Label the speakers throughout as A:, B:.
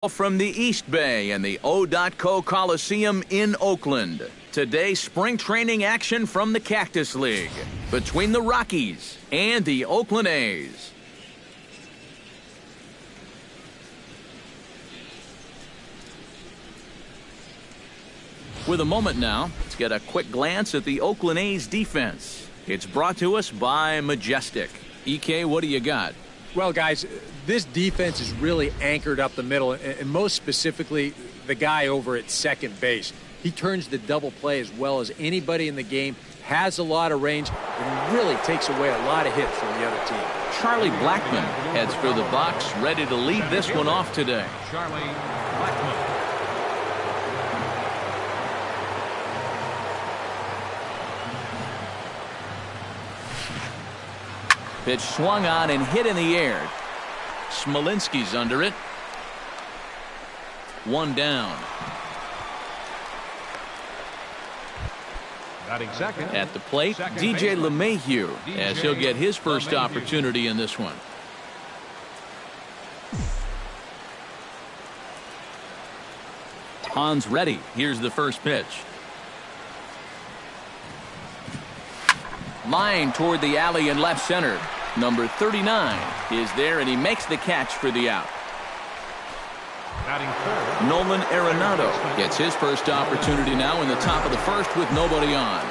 A: From the East Bay and the O.Co Coliseum in Oakland. Today, spring training action from the Cactus League between the Rockies and the Oakland A's. With a moment now, let's get a quick glance at the Oakland A's defense. It's brought to us by Majestic. EK, what do you got?
B: Well, guys, this defense is really anchored up the middle, and most specifically, the guy over at second base. He turns the double play as well as anybody in the game, has a lot of range, and really takes away a lot of hits from the other team.
A: Charlie Blackmon heads for the box, ready to lead this one off today.
C: Charlie Blackmon.
A: Pitch swung on and hit in the air. Smolinski's under it. One down.
C: Batting second.
A: At the plate, DJ LeMahieu, as he'll get his first opportunity in this one. Hans ready. Here's the first pitch. Line toward the alley in left center. Number 39 is there, and he makes the catch for the out. Nolan Arenado gets his first opportunity now in the top of the first with nobody on.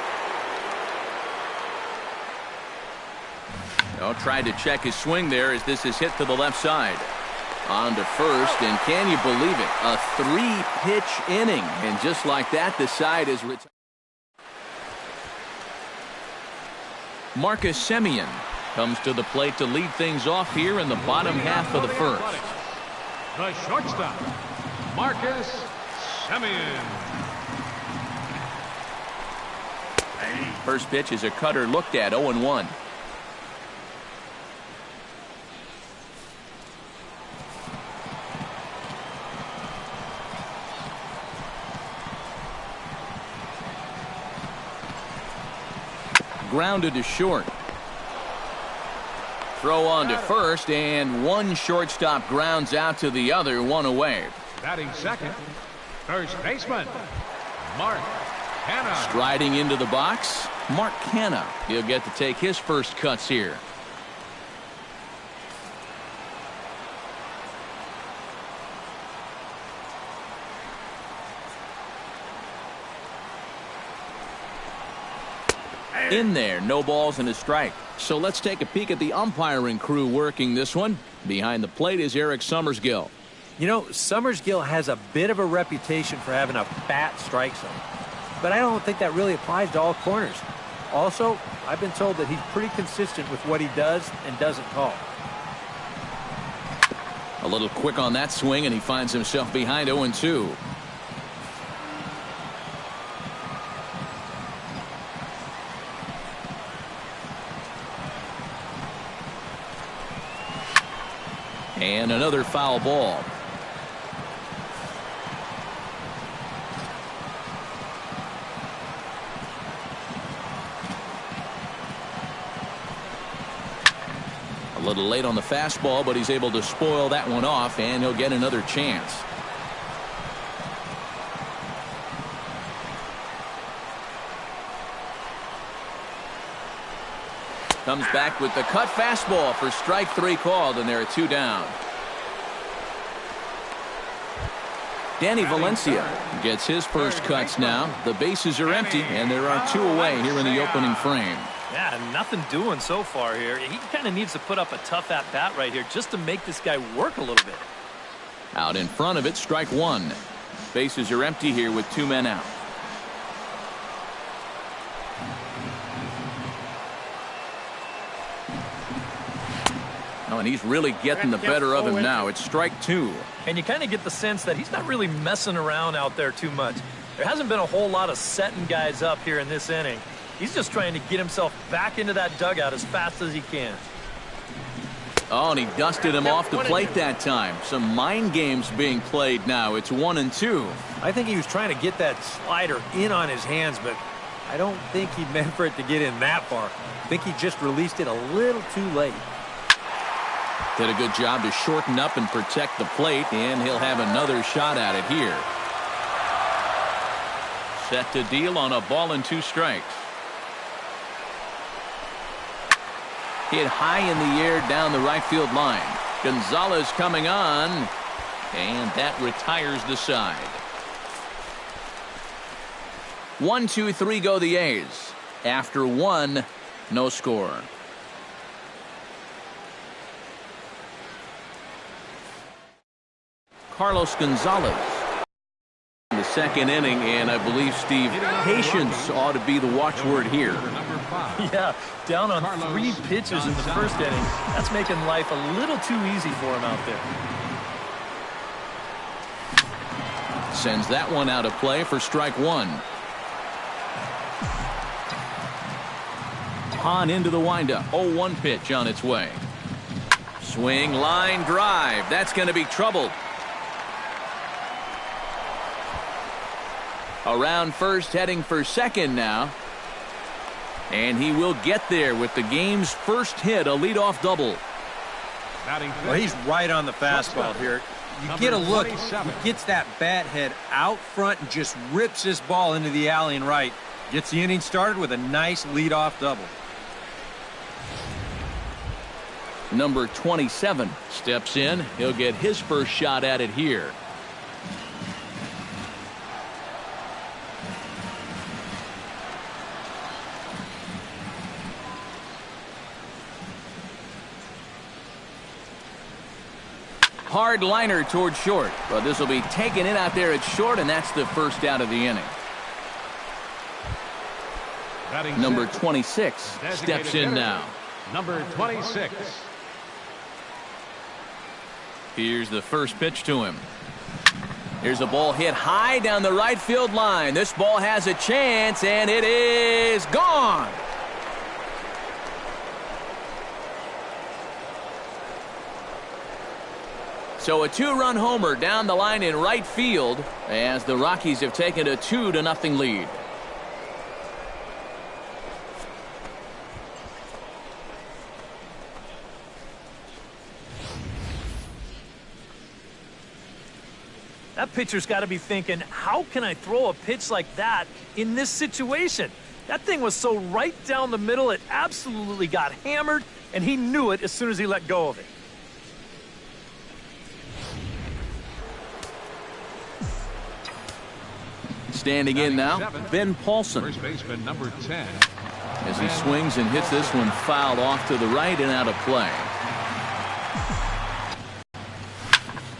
A: Tried to check his swing there as this is hit to the left side. On to first, and can you believe it? A three-pitch inning, and just like that, the side is retired. Marcus Semien comes to the plate to lead things off here in the bottom half of the first.
C: The shortstop, Marcus Semien.
A: First pitch is a cutter looked at, 0-1. Grounded to short. Throw on to first, and one shortstop grounds out to the other, one away.
C: Batting second, first baseman, Mark Canha.
A: Striding into the box, Mark Canha. He'll get to take his first cuts here. In there, no balls and a strike. So let's take a peek at the umpiring crew working this one. Behind the plate is Eric Summersgill.
D: You know, Summersgill has a bit of a reputation for having a fat strike zone, but I don't think that really applies to all corners. Also, I've been told that he's pretty consistent with what he does and doesn't call.
A: A little quick on that swing, and he finds himself behind 0-2. And another foul ball. A little late on the fastball, but he's able to spoil that one off, and he'll get another chance. Comes back with the cut fastball for strike three called, and there are two down. Danny Valencia gets his first cuts now. The bases are empty, and there are two away here in the opening frame.
E: Yeah, nothing doing so far here. He kind of needs to put up a tough at-bat right here just to make this guy work a little bit.
A: Out in front of it, strike one. Bases are empty here with two men out. And he's really getting the better of him now. It's strike two.
E: And you kind of get the sense that he's not really messing around out there too much. There hasn't been a whole lot of setting guys up here in this inning. He's just trying to get himself back into that dugout as fast as he can.
A: Oh, and he dusted him off the plate that time. Some mind games being played now. It's 1-2.
D: I think he was trying to get that slider in on his hands, but I don't think he meant for it to get in that far. I think he just released it a little too late.
A: Did a good job to shorten up and protect the plate, and he'll have another shot at it here. Set to deal on a ball and 2 strikes. Hit high in the air down the right field line. Gonzalez coming on, and that retires the side. 1, 2, 3 go the A's. After 1, no score. Carlos Gonzalez. The second inning, and I believe, Steve, patience ought to be the watchword here.
E: Yeah, down on 3 pitches in the first inning. That's making life a little too easy for him out there.
A: Sends that one out of play for strike 1. Hahn into the windup. 0-1 pitch on its way. Swing, line drive. That's going to be trouble. Around first, heading for second now. And he will get there with the game's first hit, a leadoff double.
D: Well, he's right on the fastball here. You get a look. He gets that bat head out front and just rips this ball into the alley and right. Gets the inning started with a nice leadoff double.
A: Number 27 steps in. He'll get his first shot at it here. Hard liner toward short. But this will be taken in out there at short, and that's the first out of the inning. Number 26 steps in now.
C: Number 26.
A: Here's the first pitch to him. Here's a ball hit high down the right field line. This ball has a chance, and it is gone. So a 2-run homer down the line in right field as the Rockies have taken a 2-0 lead.
E: That pitcher's got to be thinking, how can I throw a pitch like that in this situation? That thing was so right down the middle, it absolutely got hammered, and he knew it as soon as he let go of it.
A: Standing in now, Ben Paulson.
C: First baseman number 10.
A: As he swings and hits this one fouled off to the right and out of play.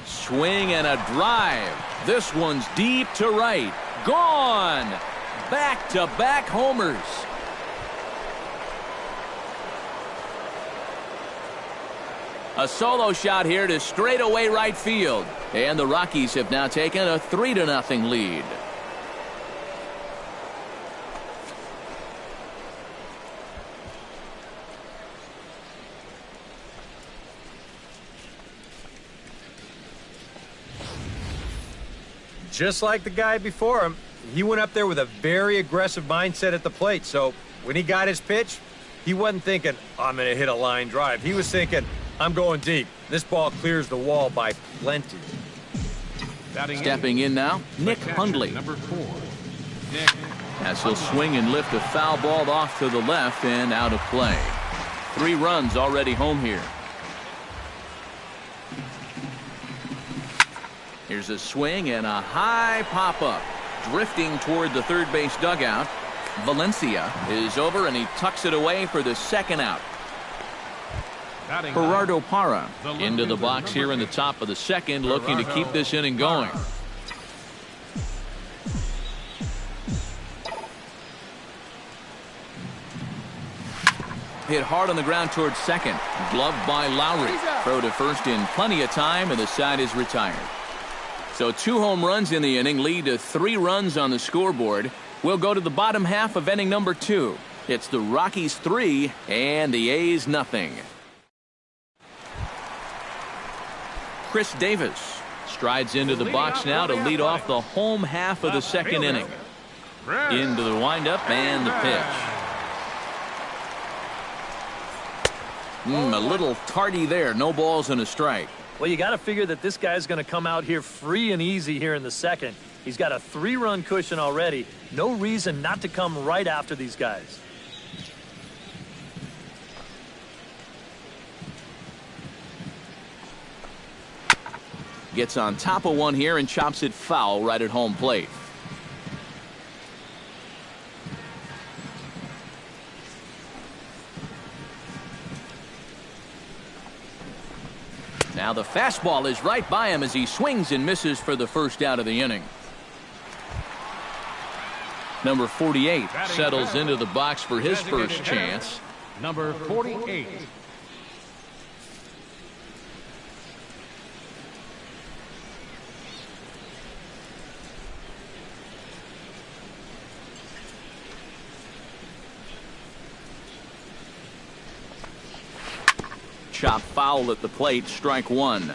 A: Swing and a drive. This one's deep to right. Gone. Back-to-back homers. A solo shot here to straightaway right field. And the Rockies have now taken a 3-0 lead.
D: Just like the guy before him, he went up there with a very aggressive mindset at the plate. So when he got his pitch, he wasn't thinking, I'm going to hit a line drive. He was thinking, I'm going deep. This ball clears the wall by plenty.
A: Stepping in now, Nick Hundley.
C: Number 4. Nick.
A: As he'll swing and lift a foul ball off to the left and out of play. 3 runs already home here. Here's a swing and a high pop-up. Drifting toward the third base dugout. Valencia is over, and he tucks it away for the second out. Gerardo Parra into the box here in the top of the second, looking to keep this inning going. Hit hard on the ground towards second. Gloved by Lowry. Throw to first in plenty of time, and the side is retired. So 2 home runs in the inning lead to 3 runs on the scoreboard. We'll go to the bottom half of inning number 2. It's the Rockies 3 and the A's nothing. Chris Davis strides into the box now to lead off the home half of the second inning. Into the windup and the pitch. A little tardy there. No balls and a strike.
E: Well, you got to figure that this guy's going to come out here free and easy here in the second. He's got a 3-run cushion already. No reason not to come right after these guys.
A: Gets on top of one here and chops it foul right at home plate. Now the fastball is right by him as he swings and misses for the first out of the inning. Number 48 settles into the box for his first chance.
C: Number 48.
A: Chop foul at the plate, strike one.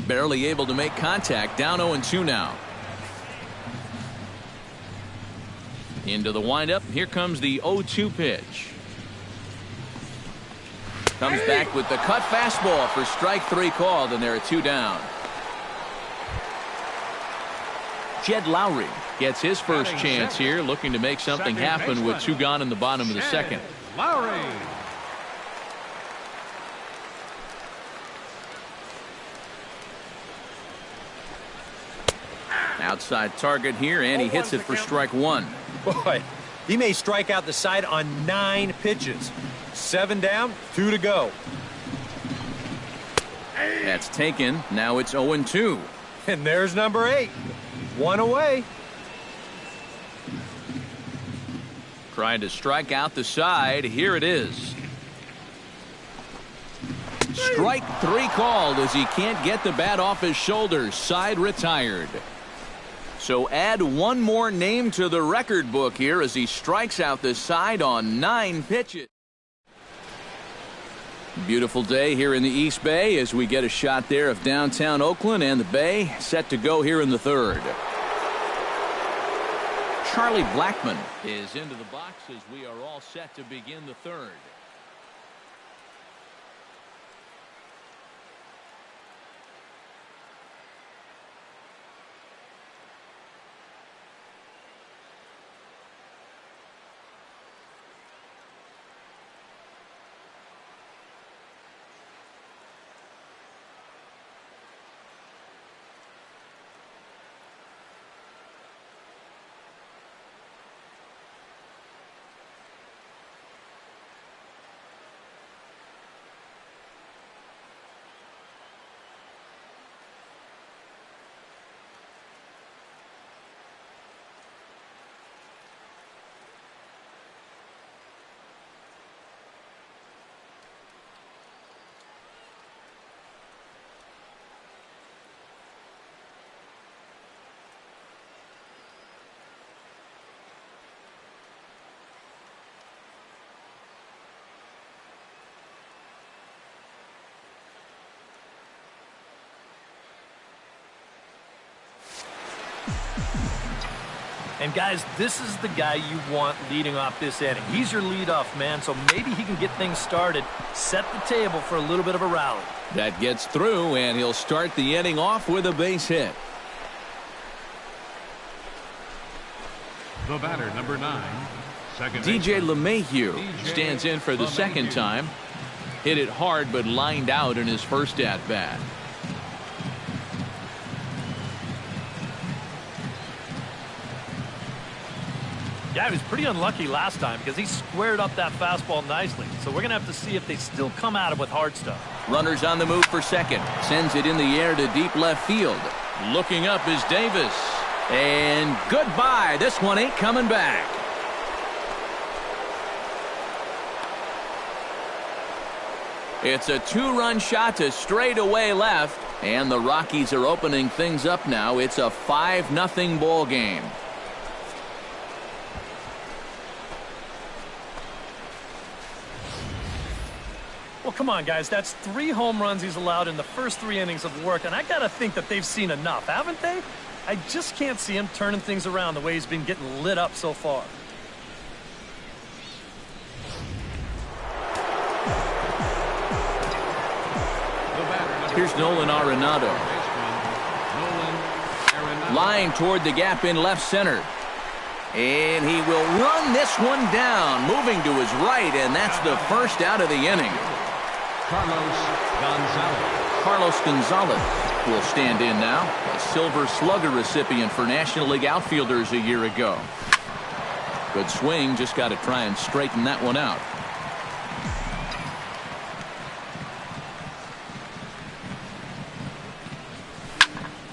A: Barely able to make contact, down 0-2 now. Into the windup, here comes the 0-2 pitch. Comes back with the cut fastball for strike three called, and there are two down. Jed Lowry gets his first chance here, looking to make something happen with two gone in the bottom of the second.
C: Lowry.
A: Outside target here, and he hits it for strike one.
B: Boy, he may strike out the side on 9 pitches. 7 down, 2 to go.
A: That's taken. Now it's 0-2.
B: And there's number 8. 1 away.
A: Trying to strike out the side. Here it is. Strike three called as he can't get the bat off his shoulders. Side retired. So add one more name to the record book here as he strikes out the side on 9 pitches. Beautiful day here in the East Bay as we get a shot there of downtown Oakland, and the Bay set to go here in the third. Charlie Blackmon is into the box as we are all set to begin the third.
E: And guys, this is the guy you want leading off this inning. He's your leadoff man, so maybe he can get things started, set the table for a little bit of a rally.
A: That gets through, and he'll start the inning off with a base hit.
C: The batter, number 9.
A: DJ LeMahieu stands in for the second time. Hit it hard, but lined out in his first at-bat.
E: Yeah, he was pretty unlucky last time because he squared up that fastball nicely. So we're going to have to see if they still come at him with hard stuff.
A: Runners on the move for second. Sends it in the air to deep left field. Looking up is Davis. And goodbye. This one ain't coming back. It's a 2-run shot to straightaway left. And the Rockies are opening things up now. It's a 5-0 ball game.
E: Well, come on, guys. That's 3 home runs he's allowed in the first 3 innings of work, and I got to think that they've seen enough, haven't they? I just can't see him turning things around the way he's been getting lit up so far.
A: Here's Nolan Arenado. Line toward the gap in left center. And he will run this one down, moving to his right, and that's the first out of the inning. Carlos Gonzalez will stand in now, a Silver Slugger recipient for National League outfielders a year ago. Good swing, just got to try and straighten that one out.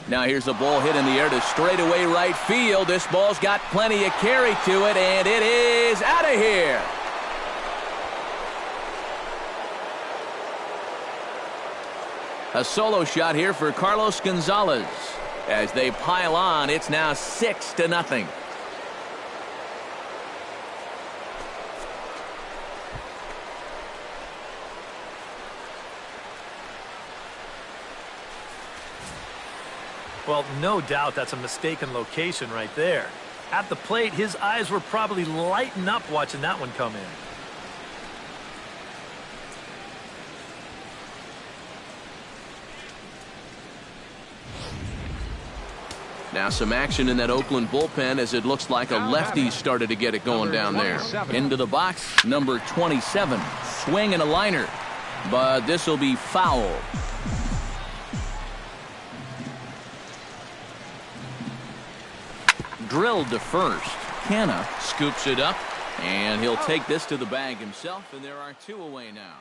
A: Now here's a ball hit in the air to straightaway right field. This ball's got plenty of carry to it, and it is out of here. A solo shot here for Carlos Gonzalez. As they pile on, it's now 6-0.
E: Well, no doubt that's a mistaken location right there. At the plate, his eyes were probably lighting up watching that one come in.
A: Now some action in that Oakland bullpen as it looks like a lefty started to get it going down there. Into the box, number 27. Swing and a liner. But this will be foul. Drilled to first. Canna scoops it up, and he'll take this to the bag himself, and there are 2 away now.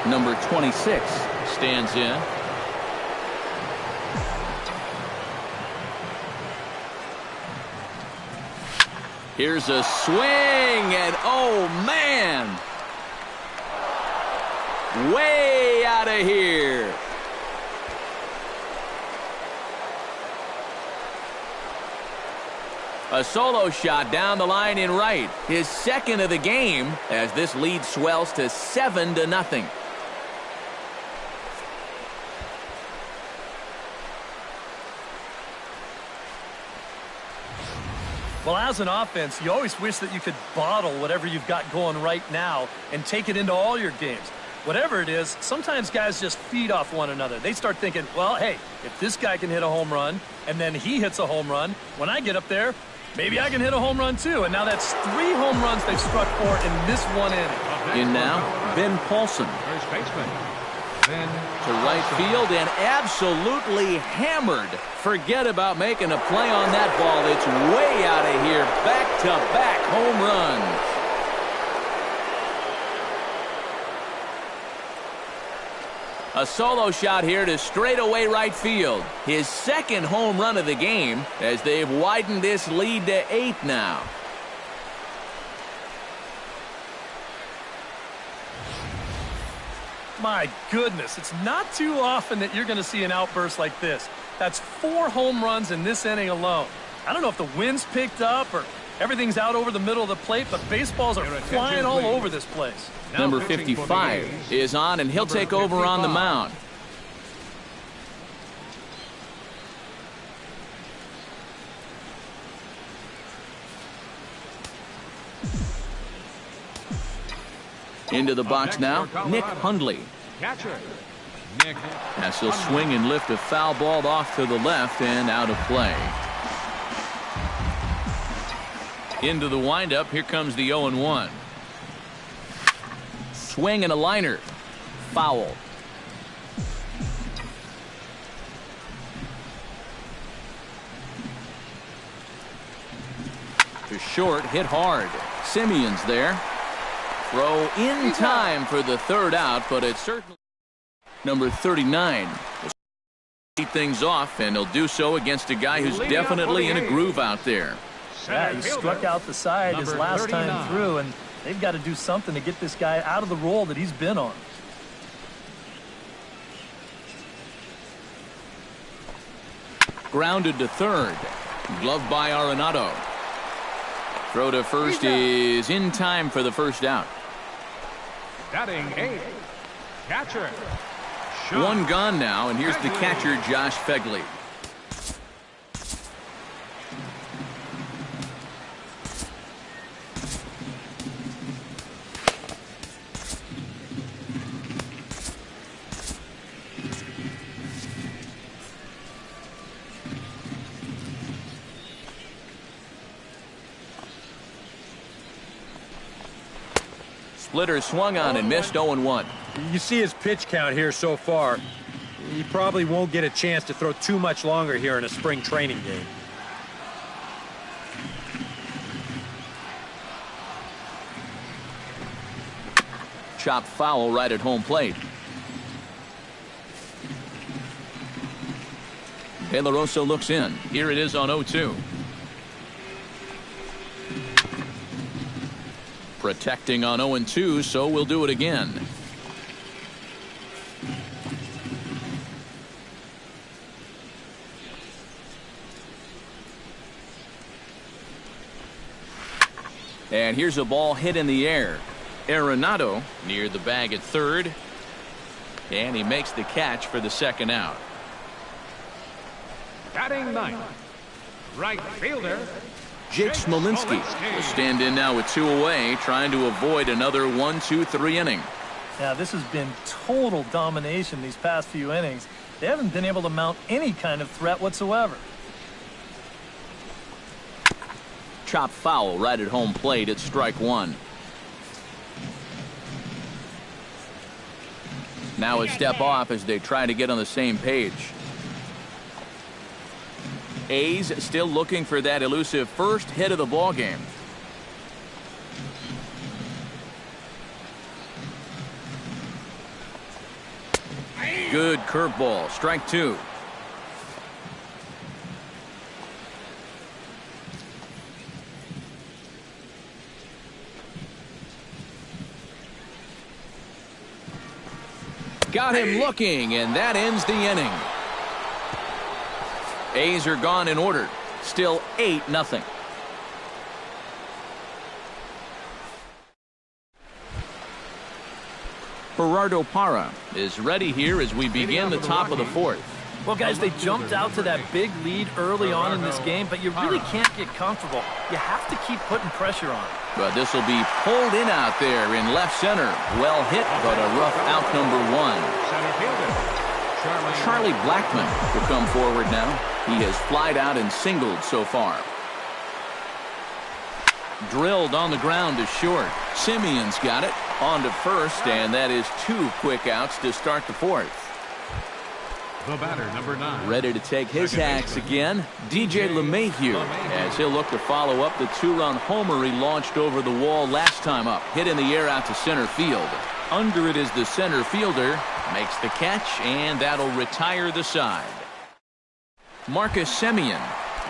A: Number 26 stands in. Here's a swing, and oh man, way out of here. A solo shot down the line in right, his second of the game, as this lead swells to 7-0.
E: Well, as an offense, you always wish that you could bottle whatever you've got going right now and take it into all your games. Whatever it is, sometimes guys just feed off one another. They start thinking, well, hey, if this guy can hit a home run and then he hits a home run, when I get up there, maybe I can hit a home run too. And now that's 3 home runs they've struck for in this one inning.
A: In now, Ben Paulson.
C: First baseman.
A: To right field and absolutely hammered. Forget about making a play on that ball. It's way out of here. Back-to-back home runs. A solo shot here to straightaway right field. His second home run of the game as they've widened this lead to 8 now.
E: My goodness, it's not too often that you're going to see an outburst like this. That's 4 home runs in this inning alone. I don't know if the wind's picked up or everything's out over the middle of the plate, but baseballs are flying all over this place.
A: Number 55 is on, and he'll take over on the mound. Into the box now, Nick Hundley.
C: Catcher, Nick.
A: As he'll swing and lift a foul ball off to the left and out of play. Into the windup, here comes the 0-1. Swing and a liner. Foul. To short, hit hard. Simeon's there. Throw in time for the third out, but it's certainly number 39. Will keep things off, and he'll do so against a guy who's definitely in a groove out there.
E: Yeah, he struck out the side his last time through, and they've got to do something to get this guy out of the role that he's been on.
A: Grounded to third. Gloved by Arenado. Throw to first is in time for the first out.
C: Batting 8. Catcher.
A: One gone now, and here's the catcher, Josh Fegley. Splitter swung on and missed. 0-1.
D: You see his pitch count here so far. He probably won't get a chance to throw too much longer here in a spring training game.
A: Chopped foul right at home plate. De La Rosa looks in. Here it is on 0-2. Protecting on 0-2, so we'll do it again. And here's a ball hit in the air. Arenado near the bag at third. And he makes the catch for the second out.
C: Batting 9. Right fielder.
A: Jake Smolinski will stand in now with 2 away, trying to avoid another 1-2-3 inning.
E: Yeah, this has been total domination these past few innings. They haven't been able to mount any kind of threat whatsoever.
A: Chop foul right at home plate at strike 1. Now a step off as they try to get on the same page. A's still looking for that elusive first hit of the ball game. Good curveball, strike 2. Got him looking, and that ends the inning. A's are gone in order. Still 8-0. Gerardo Parra is ready here as we begin the top of the 4th.
E: Well, guys, they jumped out to that big lead early on in this game, but you really can't get comfortable. You have to keep putting pressure on.
A: But this will be pulled in out there in left center. Well hit, but a rough out number 1.
C: Center fielder.
A: Charlie Blackmon will come forward now. He has flied out and singled so far. Drilled on the ground to short. Simeon's got it. On to first, and that is 2 quick outs to start the 4th.
C: The batter, number 9.
A: Ready to take his hacks again, DJ LeMahieu, as he'll look to follow up the 2-run homer he launched over the wall last time up. Hit in the air out to center field. Under it is the center fielder. Makes the catch, and that'll retire the side. Marcus Semien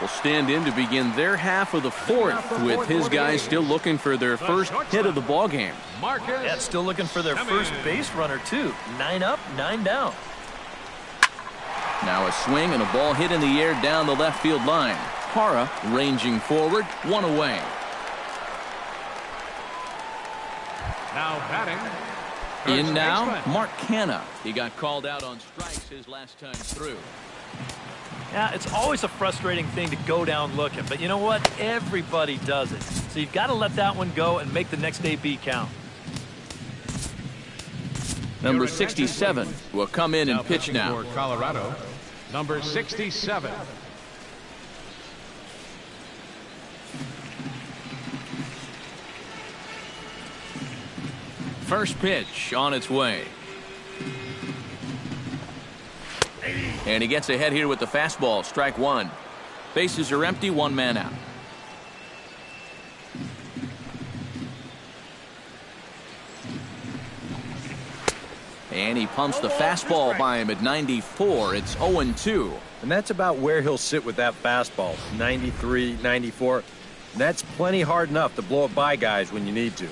A: will stand in to begin their half of the fourth, with his guys still looking for their first hit of the ballgame.
E: Yeah, still looking for their first base runner, too. 9 up, 9 down.
A: Now a swing and a ball hit in the air down the left field line. Hara ranging forward, 1 away.
C: Now batting.
A: In now, Mark Canha. He got called out on strikes his last time through.
E: Yeah, it's always a frustrating thing to go down looking, but you know what? Everybody does it. So you've got to let that one go and make the next AB count.
A: Number 67 will come in and pitch now.
C: For Colorado, number 67.
A: First pitch on its way. And he gets ahead here with the fastball. Strike 1. Bases are empty, 1 man out. And he pumps the fastball by him at 94. It's 0-2.
D: And that's about where he'll sit with that fastball. 93, 94. And that's plenty hard enough to blow it by guys when you need to.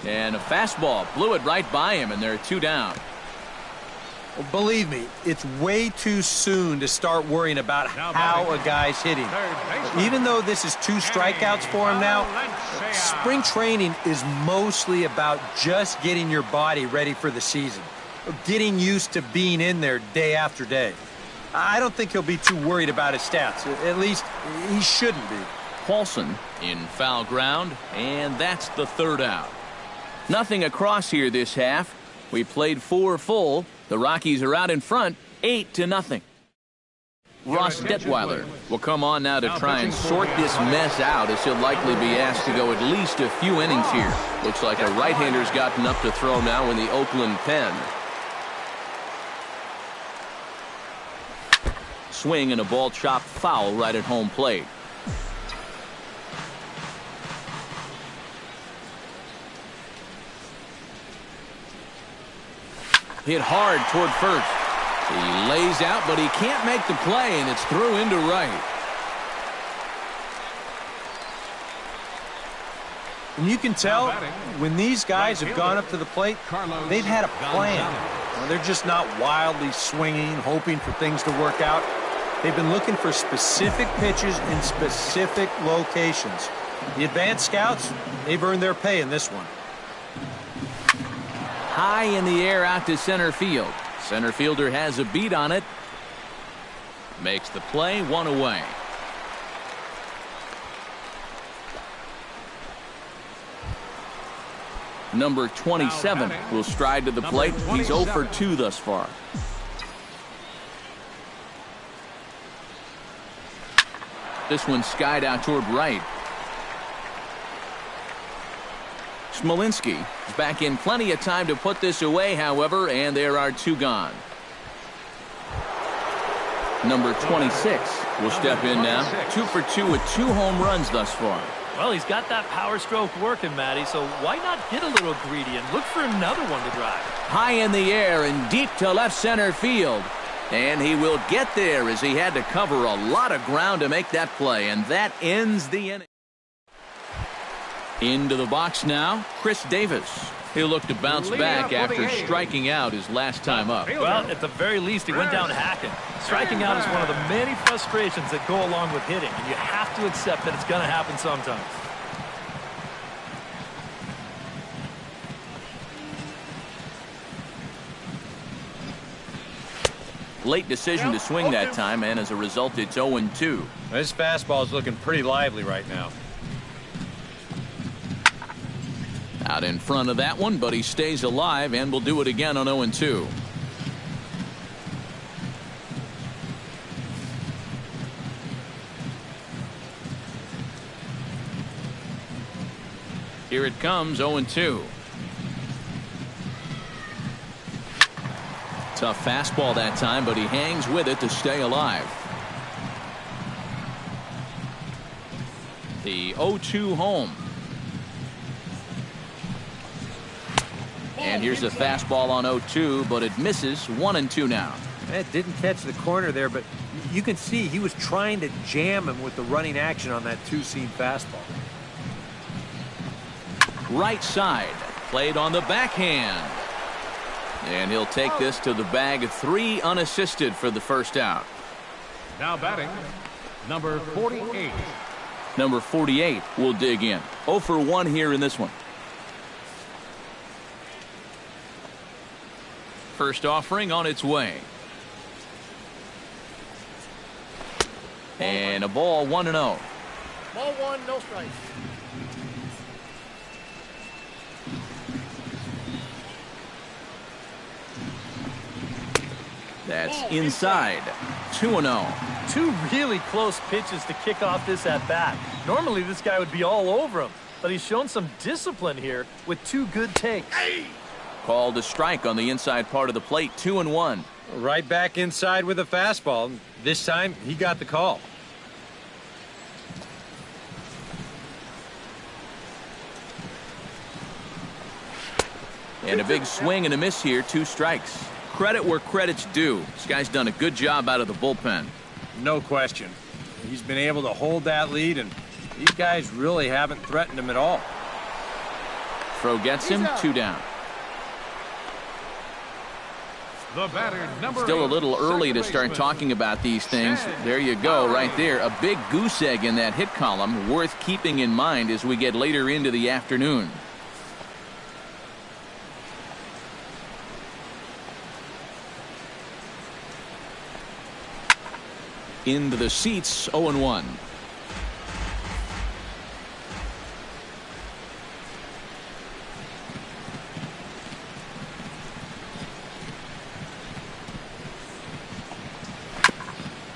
A: And a fastball blew it right by him, and there are 2 down.
D: Well, believe me, it's way too soon to start worrying about how a guy's hitting. Even though this is 2 strikeouts for him now, spring training is mostly about just getting your body ready for the season, getting used to being in there day after day. I don't think he'll be too worried about his stats. At least he shouldn't be.
A: Paulson in foul ground, and that's the 3rd out. Nothing across here this half. We played 4 full. The Rockies are out in front, 8-0. Ross Detweiler will come on now to try and sort this mess out, as he'll likely be asked to go at least a few innings here. Looks like a right-hander's gotten up to throw now in the Oakland pen. Swing and a ball chopped foul right at home plate. Hit hard toward first. He lays out, but he can't make the play, and it's through into right.
D: And you can tell when these guys have gone up to the plate, they've had a plan. They're just not wildly swinging, hoping for things to work out. They've been looking for specific pitches in specific locations. The advanced scouts, they've earned their pay in this one.
A: High in the air out to center field. Center fielder has a beat on it. Makes the play, 1 away. Number 27 will stride to the plate. He's 0 for 2 thus far. This one skied out toward right. Smolinski is back in plenty of time to put this away, however, and there are 2 gone. Number 26 will step in now. 2 for 2 with 2 home runs thus far.
E: Well, he's got that power stroke working, Matty, so why not get a little greedy and look for another one to drive?
A: High in the air and deep to left center field. And he will get there, as he had to cover a lot of ground to make that play, and that ends the inning. Into the box now, Chris Davis. He'll look to bounce back after striking out his last time up.
E: Well, at the very least, he went down hacking. Striking out is one of the many frustrations that go along with hitting, and you have to accept that it's going to happen sometimes.
A: Late decision to swing that time, and as a result, it's 0-2.
D: This fastball is looking pretty lively right now.
A: Out in front of that one, but he stays alive and will do it again on 0-2. Here it comes, 0-2. Tough fastball that time, but he hangs with it to stay alive. The 0-2 home. And here's a fastball on 0-2, but it misses. 1-2 now.
D: It didn't catch the corner there, but you can see he was trying to jam him with the running action on that two-seam fastball.
A: Right side, played on the backhand. And he'll take this to the bag. 3 unassisted for the first out.
C: Now batting, number 48.
A: Number 48 will dig in. 0 for 1 here in this one. First offering on its way. And a ball, 1-0.
F: Ball 1, no strikes.
A: That's inside. 2-0.
E: 2 really close pitches to kick off this at-bat. Normally this guy would be all over him, but he's shown some discipline here with 2 good takes.
A: Called a strike on the inside part of the plate. 2-1.
D: Right back inside with a fastball. This time he got the call.
A: And a big swing and a miss here. 2 strikes. Credit where credit's due. This guy's done a good job out of the bullpen.
D: No question. He's been able to hold that lead, and these guys really haven't threatened him at all.
A: Throw gets him. 2 down.
C: The batter, number
A: Still a
C: 8,
A: little early to
C: second
A: start
C: baseman.
A: talking about these things. There you go, right there. A big goose egg in that hit column, worth keeping in mind as we get later into the afternoon. Into the seats. 0-1.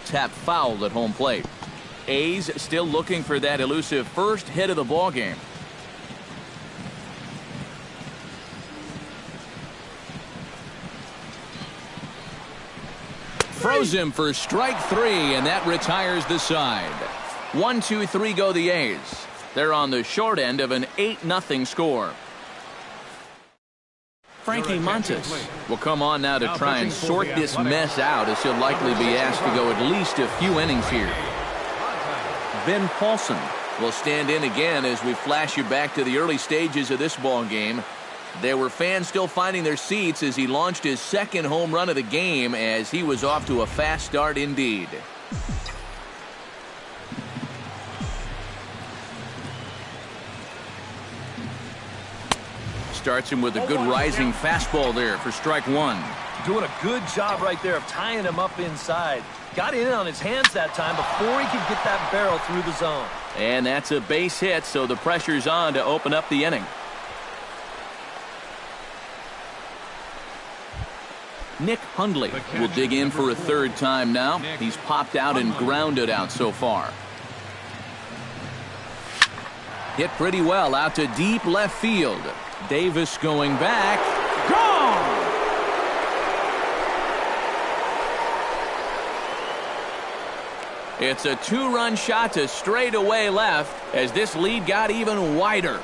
A: Tap fouled at home plate. A's still looking for that elusive first hit of the ball game. Throws him for strike 3, and that retires the side. 1-2-3 go the A's. They're on the short end of an 8-0 score. Frankie Montes will come on now to try and sort this mess out, as he'll likely be asked to go at least a few innings here. Ben Paulson will stand in again as we flash you back to the early stages of this ball game. There were fans still finding their seats as he launched his second home run of the game, as he was off to a fast start indeed. Starts him with a good rising fastball there for strike 1.
E: Doing a good job right there of tying him up inside. Got in on his hands that time before he could get that barrel through the zone.
A: And that's a base hit, so the pressure's on to open up the inning. Nick Hundley will dig in for a third time now. He's popped out and grounded out so far. Hit pretty well out to deep left field. Davis going back. Gone! It's a 2-run shot to straightaway left as this lead got even wider.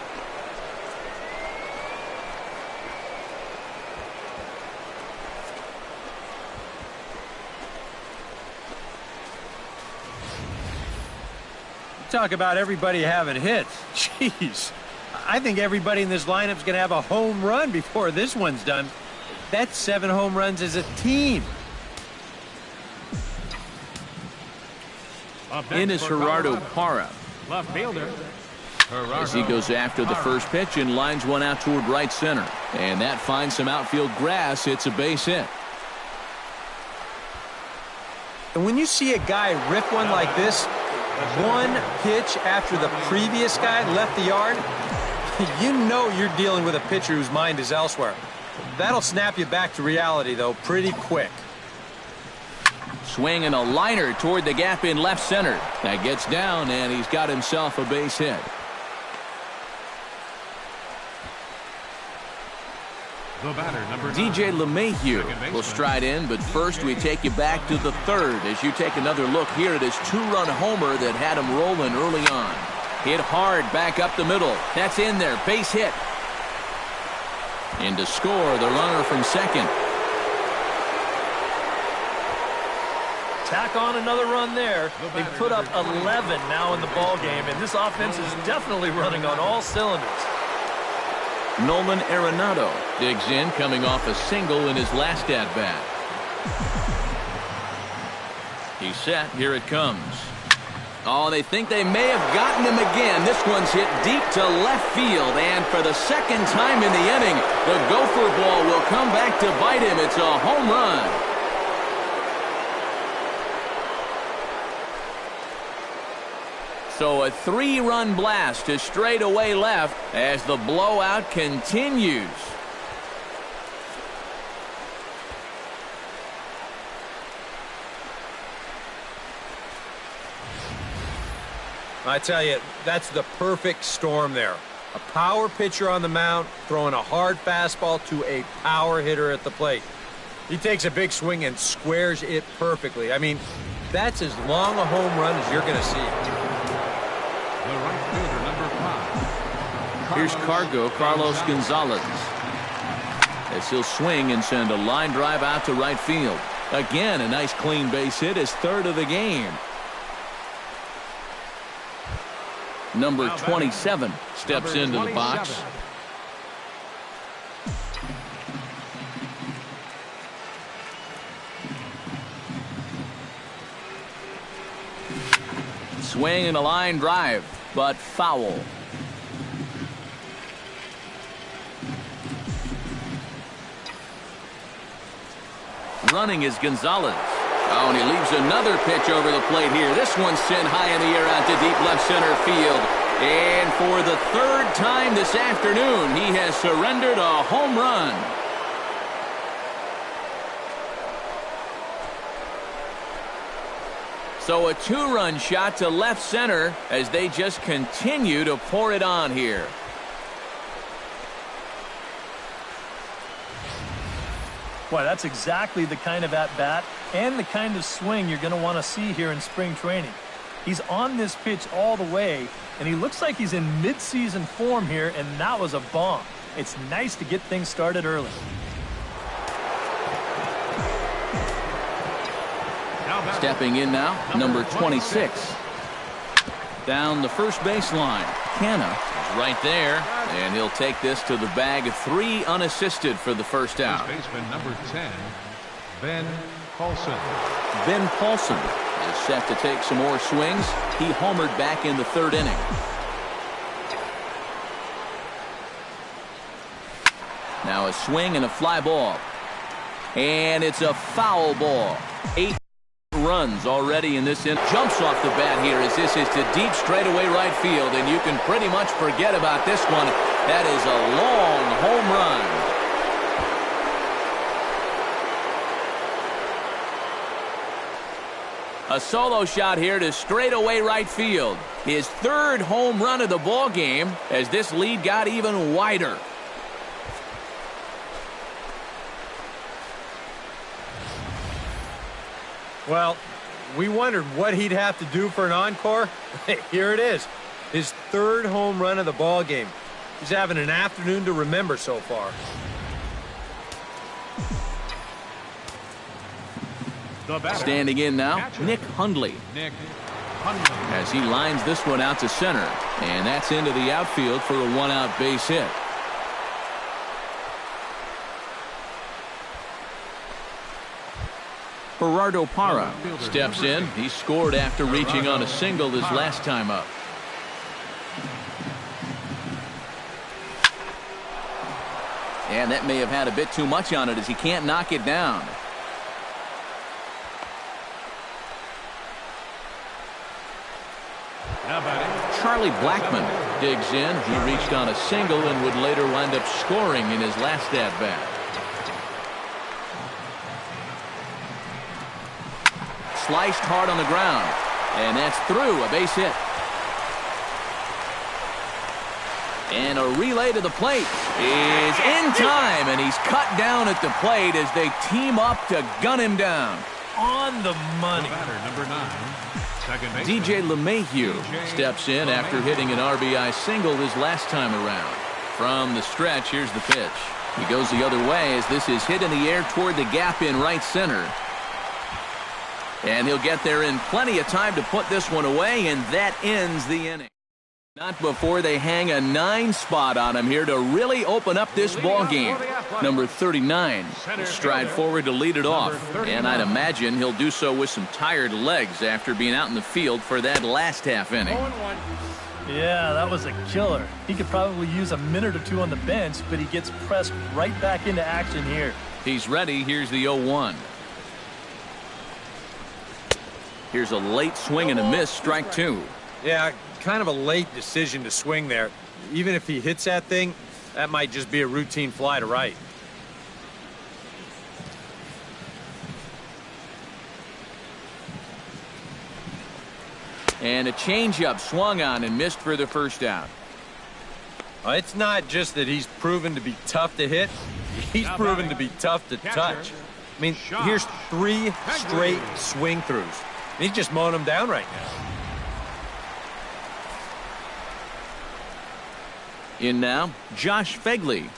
D: Talk about everybody having hits. Jeez. I think everybody in this lineup's going to have a home run before this one's done. That's 7 home runs as a team.
A: In is Gerardo Parra.
C: Left fielder.
A: As he goes after the first pitch and lines one out toward right center. And that finds some outfield grass. It's a base hit.
D: And when you see a guy rip one like this, one pitch after the previous guy left the yard, you know you're dealing with a pitcher whose mind is elsewhere. That'll snap you back to reality, though, pretty quick.
A: Swing and a liner toward the gap in left center. That gets down, and he's got himself a base hit.
C: The batter, number
A: DJ
C: 9.
A: LeMahieu will stride in, but first we take you back to the third as you take another look here at his 2-run homer that had him rolling early on. Hit hard back up the middle. That's in there. Base hit. And to score, the runner from second.
E: Tack on another run there. They've put up 11 now in the ball game, and this offense is definitely running on all cylinders.
A: Nolan Arenado digs in, coming off a single in his last at-bat. He's set. Here it comes. Oh, they think they may have gotten him again. This one's hit deep to left field, and for the second time in the inning, the gopher ball will come back to bite him. It's a home run. So a 3-run blast to straightaway left as the blowout continues.
B: I tell you, that's the perfect storm there. A power pitcher on the mound throwing a hard fastball to a power hitter at the plate. He takes a big swing and squares it perfectly. I mean, that's as long a home run as you're going to see.
C: The right fielder, number 5.
A: Here's Carlos Gonzalez, as he'll swing and send a line drive out to right field. Again, a nice clean base hit, his third of the game. Number 27 steps into the box. Swing and a line drive, but foul. Running is Gonzalez. Oh, and he leaves another pitch over the plate here. This one's sent high in the air out to deep left center field. And for the third time this afternoon, he has surrendered a home run. So a 2-run shot to left center as they just continue to pour it on here.
E: Boy, that's exactly the kind of at-bat and the kind of swing you're going to want to see here in spring training. He's on this pitch all the way, and he looks like he's in mid-season form here, and that was a bomb. It's nice to get things started early.
A: Stepping in now, number 26. Down the first baseline. Canna is right there, and he'll take this to the bag of 3 unassisted for the first out.
C: First baseman, number 10, Ben Paulson.
A: Ben Paulson is set to take some more swings. He homered back in the 3rd inning. Now a swing and a fly ball. And it's a foul ball. 8 runs already in this inning. Jumps off the bat here as this is to deep straightaway right field, and you can pretty much forget about this one. That is a long home run. A solo shot here to straightaway right field. His 3rd home run of the ball game as this lead got even wider.
B: Well, we wondered what he'd have to do for an encore. Here it is. His 3rd home run of the ball game. He's having an afternoon to remember so far.
A: Standing in now, Nick Hundley. As he lines this one out to center. And that's into the outfield for a 1-out base hit. Gerardo Parra steps in. He scored after reaching on a single his last time up. And that may have had a bit too much on it as he can't knock it down. Charlie Blackmon digs in. He reached on a single and would later wind up scoring in his last at-bat. Sliced hard on the ground, and that's through, a base hit. And a relay to the plate is in time, and he's cut down at the plate as they team up to gun him down.
E: On the money.
C: Batter number 9,
A: DJ LeMahieu steps in after hitting an RBI single his last time around. From the stretch, here's the pitch. He goes the other way as this is hit in the air toward the gap in right center. And he'll get there in plenty of time to put this one away, and that ends the inning. Not before they hang a 9 spot on him here to really open up this ball game. Number 39 will stride forward to lead it off, and I'd imagine he'll do so with some tired legs after being out in the field for that last half inning.
E: Yeah, that was a killer. He could probably use a minute or two on the bench, but he gets pressed right back into action here.
A: He's ready. Here's the 0-1. Here's a late swing and a miss, strike 2.
B: Yeah, kind of a late decision to swing there. Even if he hits that thing, that might just be a routine fly to right.
A: And a changeup swung on and missed for the first out.
B: It's not just that he's proven to be tough to hit. He's proven to be tough to touch. I mean, here's 3 straight swing throughs. He's just mowing them down right now.
A: In now, Josh Fegley.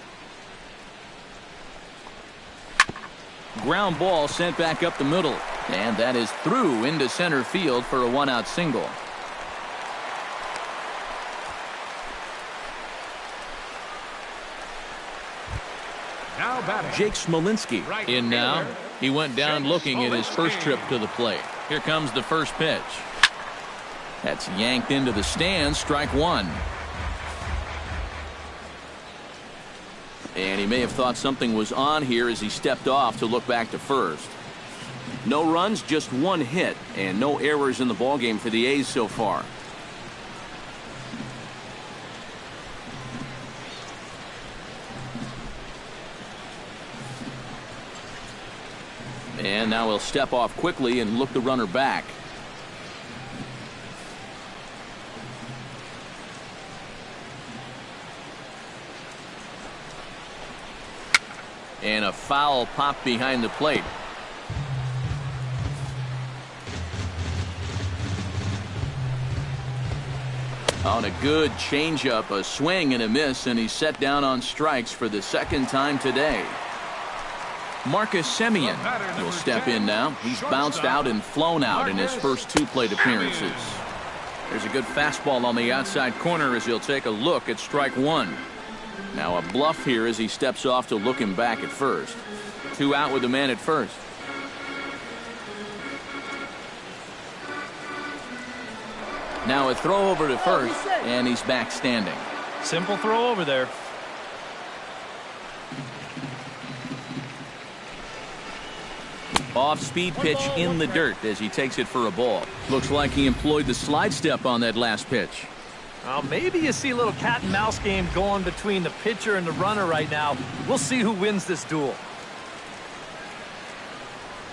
A: Ground ball sent back up the middle. And that is through into center field for a 1-out single. Jake Smolinski in now. He went down looking at his first trip to the plate. Here comes the first pitch. That's yanked into the stands, strike 1. And he may have thought something was on here as he stepped off to look back to first. No runs, just 1 hit, and no errors in the ballgame for the A's so far. And now he'll step off quickly and look the runner back. And a foul pop behind the plate. On a good changeup, a swing and a miss, and he's set down on strikes for the second time today. Marcus Semien will step in now. He's bounced out and flown out in his first 2 plate appearances. There's a good fastball on the outside corner as he'll take a look at strike 1. Now a bluff here as he steps off to look him back at first. 2 out with the man at first. Now a throw over to first, and he's back standing.
E: Simple throw over there.
A: Off-speed pitch in the dirt as he takes it for a ball. Looks like he employed the slide step on that last pitch.
E: Well, maybe you see a little cat and mouse game going between the pitcher and the runner right now. We'll see who wins this duel.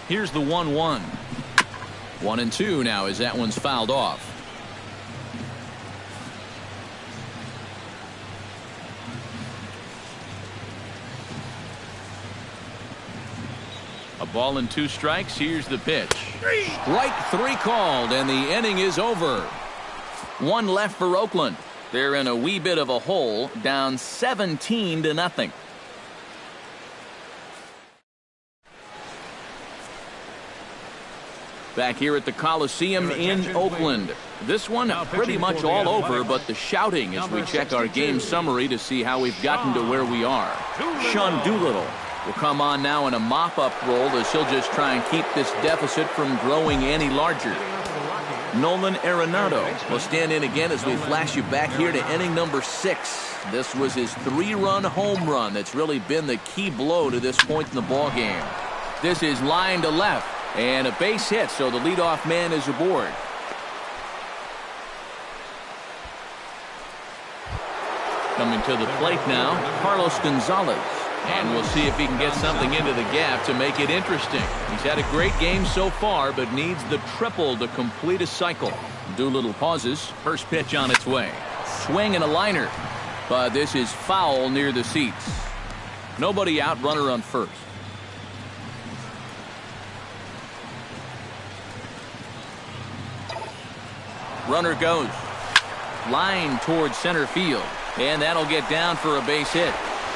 A: Here's the 1-1. 1-2 now as that one's fouled off. A ball and 2 strikes. Here's the pitch. Strike 3 called, and the inning is over. 1 left for Oakland. They're in a wee bit of a hole, down 17-0. Back here at the Coliseum in Oakland. This one pretty much all over, but the shouting as we check our game summary to see how we've gotten to where we are. Sean Doolittle will come on now in a mop-up role as he'll just try and keep this deficit from growing any larger. Nolan Arenado will stand in again as we flash you back here to inning number 6. This was his 3-run home run that's really been the key blow to this point in the ball game. This is line to left and a base hit, so the leadoff man is aboard. Coming to the plate now, Carlos Gonzalez. And we'll see if he can get something into the gap to make it interesting. He's had a great game so far, but needs the triple to complete a cycle. Doolittle pauses. First pitch on its way. Swing and a liner. But this is foul near the seats. Nobody out, runner on first. Runner goes. Line towards center field. And that'll get down for a base hit.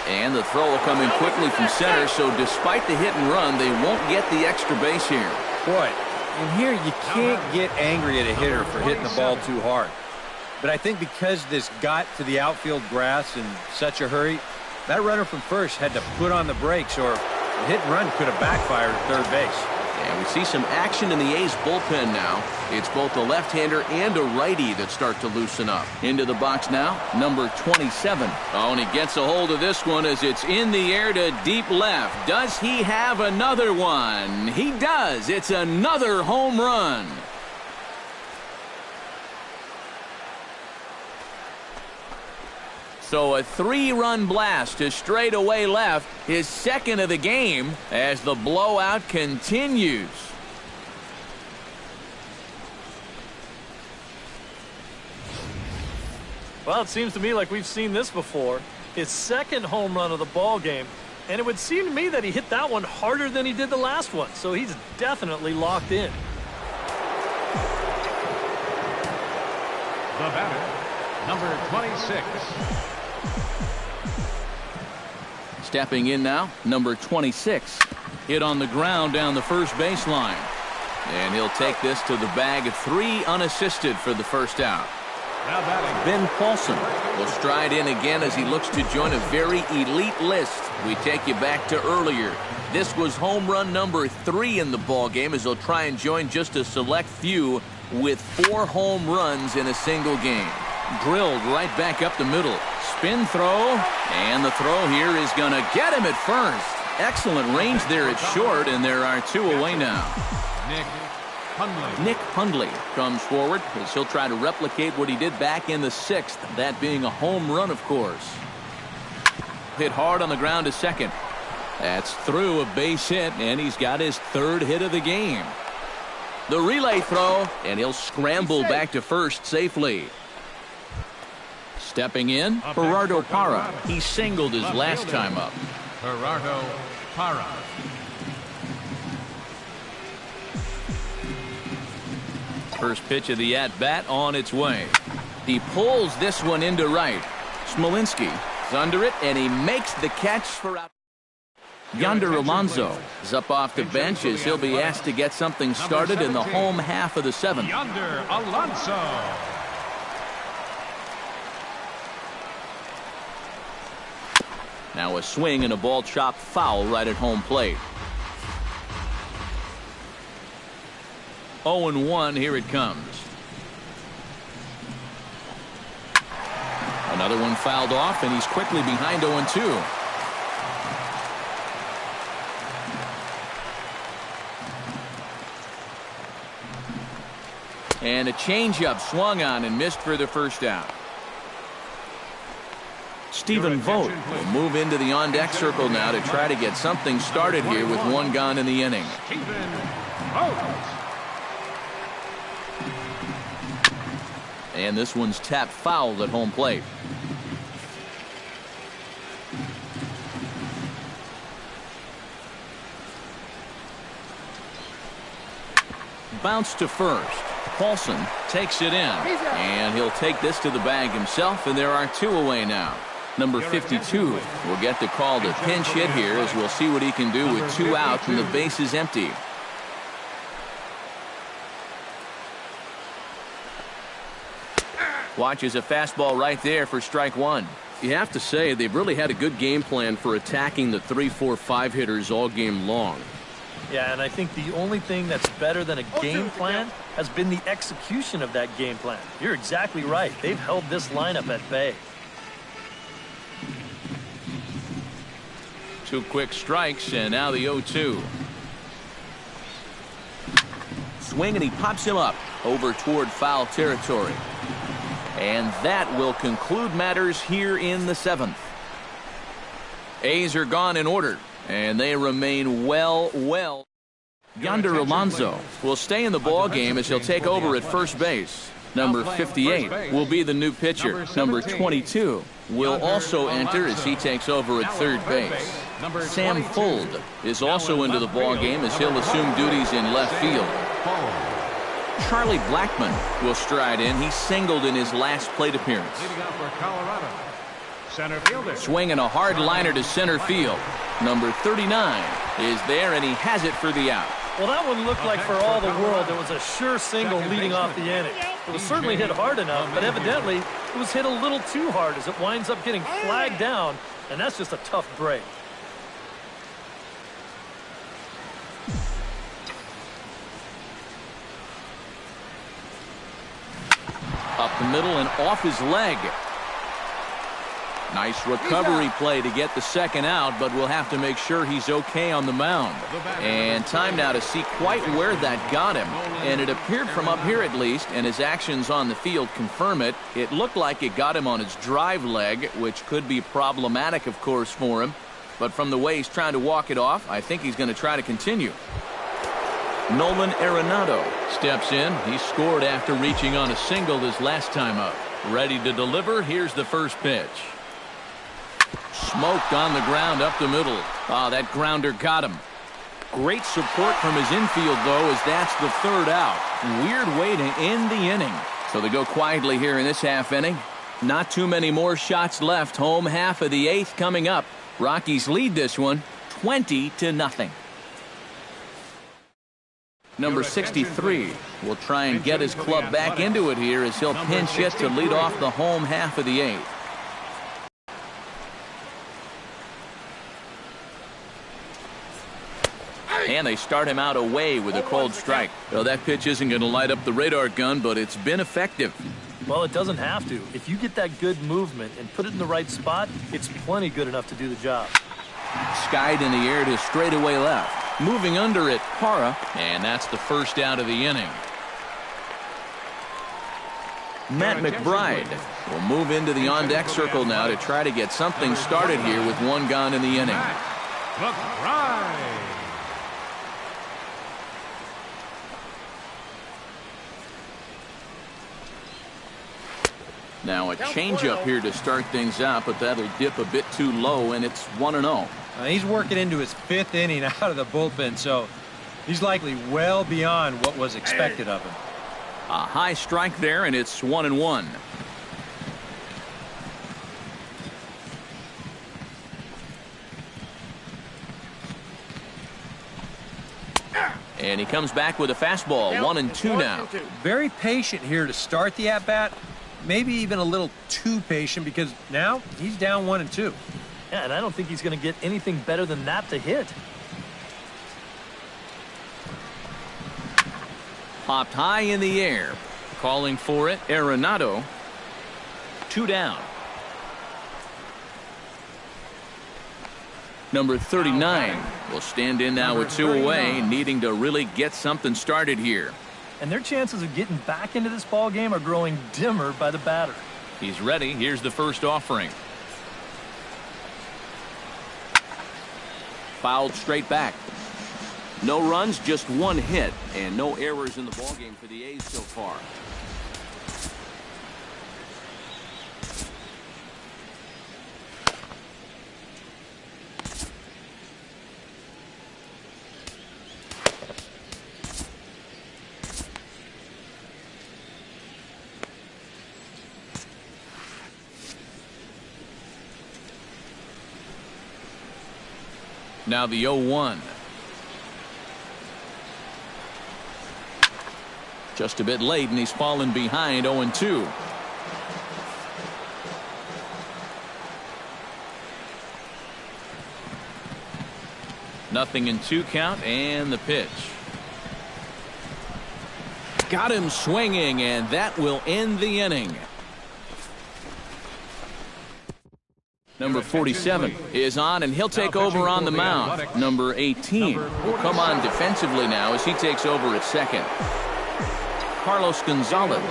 A: And the throw will come in quickly from center, so despite the hit and run, they won't get the extra base here.
D: Boy, in here you can't get angry at a hitter for hitting the ball too hard. But I think because this got to the outfield grass in such a hurry, that runner from first had to put on the brakes, or the hit and run could have backfired at third base.
A: And we see some action in the A's bullpen now. It's both a left-hander and a righty that start to loosen up. Into the box now, number 27. Oh, and he gets a hold of this one as it's in the air to deep left. Does he have another one? He does. It's another home run. So a 3-run blast to straightaway left, his second of the game, as the blowout continues.
E: Well, it seems to me like we've seen this before. His second home run of the ball game, and it would seem to me that he hit that one harder than he did the last one, so he's definitely locked in.
C: The batter, number 26.
A: Stepping in now, number 26. Hit on the ground down the first baseline. And he'll take this to the bag of 3 unassisted for the first out.
C: Now batting,
A: Ben Paulson will stride in again as he looks to join a very elite list. We take you back to earlier. This was home run number 3 in the ball game as he'll try and join just a select few with 4 home runs in a single game. Drilled right back up the middle. Spin throw, and the throw here is going to get him at first. Excellent range there at short, and there are 2 away now. Nick Hundley comes forward as he'll try to replicate what he did back in the 6th, that being a home run, of course. Hit hard on the ground to second. That's through a base hit, and he's got his 3rd hit of the game. The relay throw, and he'll scramble back to first safely. Stepping in, Gerardo Parra. He singled his last time up.
C: Gerardo Parra.
A: First pitch of the at-bat on its way. He pulls this one into right. Smolinski is under it, and he makes the catch for out. Yonder Alonso is up off the bench as he'll be asked to get something started in the home half of the 7th.
C: Yonder Alonso.
A: Now a swing and a ball chopped foul right at home plate. 0-1, here it comes. Another one fouled off, and he's quickly behind 0-2. And a changeup swung on and missed for the first out. Stephen Vogt will move into the on-deck circle now to try to get something started here with 1 gone in the inning.
C: Stephen Vogt.
A: And this one's tapped foul at home plate. Bounce to first. Paulson takes it in, and he'll take this to the bag himself, and there are 2 away now. Number 52 will get the call to pinch hit here as we'll see what he can do with 2 out and the base is empty. Watches a fastball right there for strike 1.
G: You have to say they've really had a good game plan for attacking the 3, 4, 5 hitters all game long.
E: Yeah, and I think the only thing that's better than a game plan has been the execution of that game plan. You're exactly right. They've held this lineup at bay.
A: 2 quick strikes, and now the 0-2. Swing, and he pops him up over toward foul territory. And that will conclude matters here in the 7th. A's are gone in order, and they remain well. Yonder Alonso will stay in the ball game as he'll take over at first base. Number 58 will be the new pitcher. Number 22 will also enter as he takes over at third base. Sam Fuld is also into the ball game as he'll assume duties in left field. Charlie Blackmon will stride in. He singled in his last plate appearance.
C: Leading out for Colorado, center fielder.
A: Swinging a hard liner to center field. Number 39 is there, and he has it for the out.
E: Well, that one looked like for all the world it was a sure single leading off the inning. It was certainly hit hard enough, but evidently it was hit a little too hard as it winds up getting flagged down, and that's just a tough break.
A: Up the middle and off his leg. Nice recovery play to get the second out, but we'll have to make sure he's okay on the mound. And time now to see quite where that got him. And it appeared from up here at least, and his actions on the field confirm it. It looked like it got him on his drive leg, which could be problematic, of course, for him. But from the way he's trying to walk it off, I think he's going to try to continue. Nolan Arenado steps in. He scored after reaching on a single his last time up. Ready to deliver. Here's the first pitch. Smoked on the ground up the middle. Oh, that grounder got him. Great support from his infield, though, as that's the third out. Weird way to end the inning. So they go quietly here in this half inning. Not too many more shots left. Home half of the eighth coming up. Rockies lead this one 20-0. Number 63 will try and get his club back into it here as he'll pinch hit to lead off the home half of the eighth. And they start him out away with a cold strike. Well, that pitch isn't going to light up the radar gun, but it's been effective.
E: Well, it doesn't have to. If you get that good movement and put it in the right spot, it's plenty good enough to do the job.
A: Skied in the air to straightaway left. Moving under it, Parra, and that's the first out of the inning. Matt McBride will move into the on-deck circle now to try to get something started here with one gone in the inning.
C: McBride.
A: Now a changeup here to start things out, but that'll dip a bit too low, and it's 1-0.
D: He's working into his fifth inning out of the bullpen, so he's likely well beyond what was expected of him.
A: A high strike there, and it's 1-1. And he comes back with a fastball. 1-2 now.
D: Very patient here to start the at-bat. Maybe even a little too patient because now he's down 1-2.
E: Yeah, and I don't think he's going to get anything better than that to hit.
A: Popped high in the air. Calling for it, Arenado. 2 down. Number 39 will stand in now with 2 away, needing to really get something started here.
E: And their chances of getting back into this ball game are growing dimmer by the batter.
A: He's ready. Here's the first offering. Fouled straight back. No runs, just 1 hit, and no errors in the ball game for the A's so far. Now the 0-1. Just a bit late, and he's fallen behind 0-2. Nothing in 2 count, and the pitch. Got him swinging, and that will end the inning. Number 47 is on, and he'll take over on the mound. Number 18 will come on defensively now as he takes over at second. Carlos Gonzalez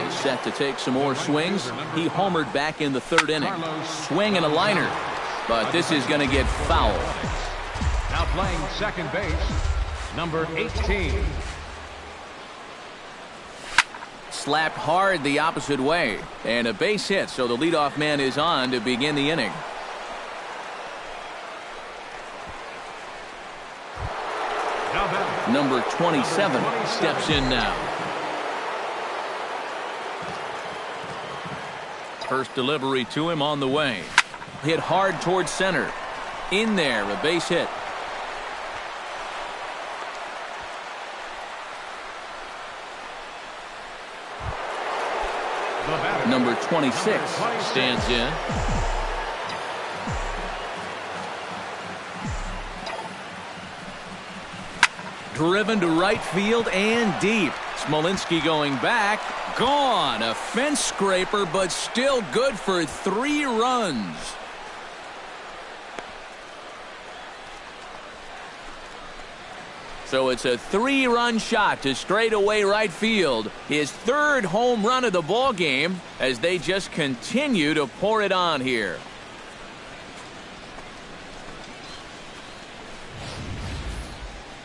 A: is set to take some more swings. He homered back in the 3rd inning. Swing and a liner, but this is going to get foul.
C: Now playing second base, number 18.
A: Slapped hard the opposite way, and a base hit, so the leadoff man is on to begin the inning. Number 27 steps in now. First delivery to him on the way. Hit hard towards center. In there, a base hit. Number 26 stands in. Driven to right field and deep. Smolinski going back. Gone. A fence scraper, but still good for 3 runs. So it's a 3-run shot to straightaway right field. His 3rd home run of the ball game as they just continue to pour it on here.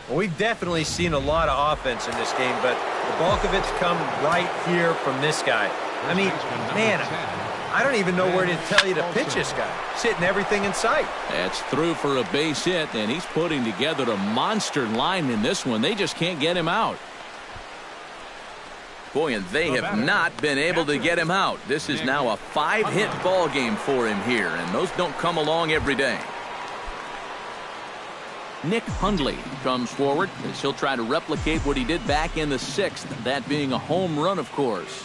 D: Well, we've definitely seen a lot of offense in this game, but the bulk of it's come right here from this guy. I mean, man, I don't even know where to tell you to pitch this guy. He's hitting everything in sight.
A: That's through for a base hit, and he's putting together a monster line in this one. They just can't get him out. Boy, and they have not been able to get him out. This is now a 5-hit ball game for him here, and those don't come along every day. Nick Hundley comes forward as he'll try to replicate what he did back in the 6th, that being a home run, of course.